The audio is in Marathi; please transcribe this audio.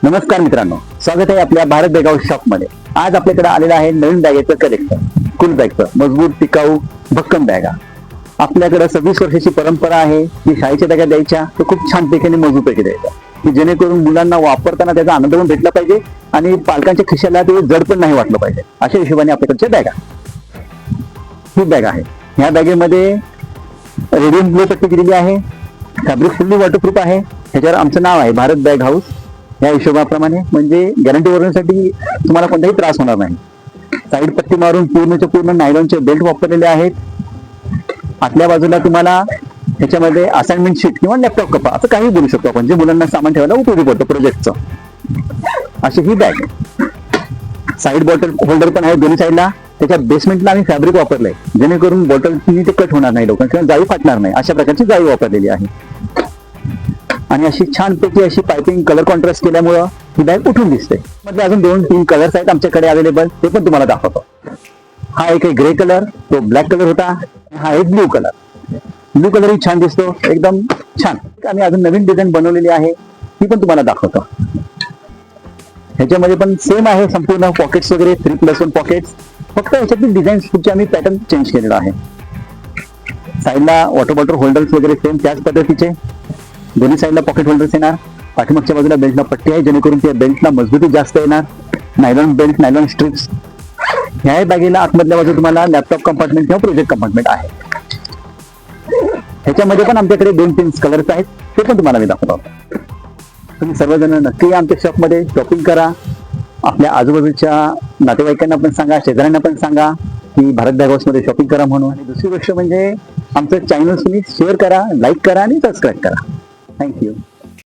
नमस्कार मित्रांनो, स्वागत आहे आपल्या भारत बॅग हाऊस शॉप मध्ये। आज आपल्याकडे आलेलं आहे नवीन बॅगेचं कलेक्शन, स्कूल बॅगचं मजबूत टिकाऊ भक्कम बॅगा। आपल्याकडे 26 वर्षाची परंपरा आहे की शाळेच्या बॅगा द्यायच्या तर खूप छान पैकी मजबूत पैकी द्यायच्या, की जेणेकरून मुलांना वापरताना त्याचा आनंद पण भेटला पाहिजे आणि पालकांच्या खिशाला ते जड पण नाही वाटलं पाहिजे, अशा हिशोबाने आपल्याकडच्या बॅगा। ही बॅग आहे, ह्या बॅगेमध्ये रेडियम ब्लू पट्टी दिलेली आहे, फॅब्रिक फुल्ली वॉटरप्रूफ आहे। ह्याच्यावर आमचं नाव आहे भारत बॅग हाऊस या हिशोबाप्रमाणे, म्हणजे गॅरंटी वॉरंटीसाठी तुम्हाला कोणताही त्रास होणार नाही। साईड पट्टी मारून पूर्णच्या पूर्ण नायलॉनचे बेल्ट वापरलेले आहेत। आतल्या बाजूला तुम्हाला ह्याच्यामध्ये असाइनमेंट शीट किंवा लॅपटॉप कपा असं काही बोलू शकतो आपण, जे मुलांना सामान ठेवायला उपयोगी पडतं प्रोजेक्टचं। अशी ही बॅग आहे। साईड बॉटल होल्डर पण आहे दोन्ही साईडला। त्याच्या बेसमेंटला आम्ही फॅब्रिक वापरलंय, जेणेकरून बॉटलनी ते कट होणार नाही लोकांना किंवा जाळी फाटणार नाही, अशा प्रकारची जाळी वापरलेली आहे। आणि अशी छानपैकी अशी पाइपिंग कलर कॉन्ट्रास्ट केल्यामुळं ही बॅग उठून दिसते। मध्ये अजून 2-3 कलर्स आहेत आमच्याकडे अवेलेबल, ते पण तुम्हाला दाखवतो। हा एक आहे ग्रे कलर, तो ब्लॅक कलर होता। हा एक ब्लू कलर, ब्लू कलर ही छान दिसतो, एकदम छान। आम्ही अजून नवीन डिझाईन बनवलेली आहे, ती पण तुम्हाला दाखवतो। ह्याच्यामध्ये पण सेम आहे संपूर्ण पॉकेट्स वगैरे 3+1 पॉकेट्स, फक्त ह्याच्यातील डिझाईन्सचे आम्ही पॅटर्न चेंज केलेला आहे। साईडला वॉटर बॉटल होल्डर्स वगैरे सेम त्याच पद्धतीचे, दोन्ही साईडला पॉकेट होल्डर्स येणार। पाठीमागच्या बाजूला बेल्टला पट्टी आहे, जेणेकरून त्या बेल्टला मजबूती जास्त येणार। Nylon belt, nylon strips. ह्या बॅगेला आतमधल्या बाजूला तुम्हाला लॅपटॉप कंपार्टमेंट किंवा प्रोजेक्ट कंपार्टमेंट आहे। ह्याच्यामध्ये पण आमच्याकडे 2-3 कलर्स आहेत, ते पण तुम्हाला मी दाखवतो। तुम्ही सर्वजण नक्की आमच्या शॉपमध्ये शॉपिंग करा। आपल्या आजूबाजूच्या नातेवाईकांना पण सांगा, शेजाऱ्यांना पण सांगा की भारत बॅग हाऊस मध्ये शॉपिंग करा म्हणून। आणि दुसरी गोष्ट म्हणजे आमचं चॅनल तुम्ही शेअर करा, लाईक करा आणि सबस्क्राईब करा। थँक्यू।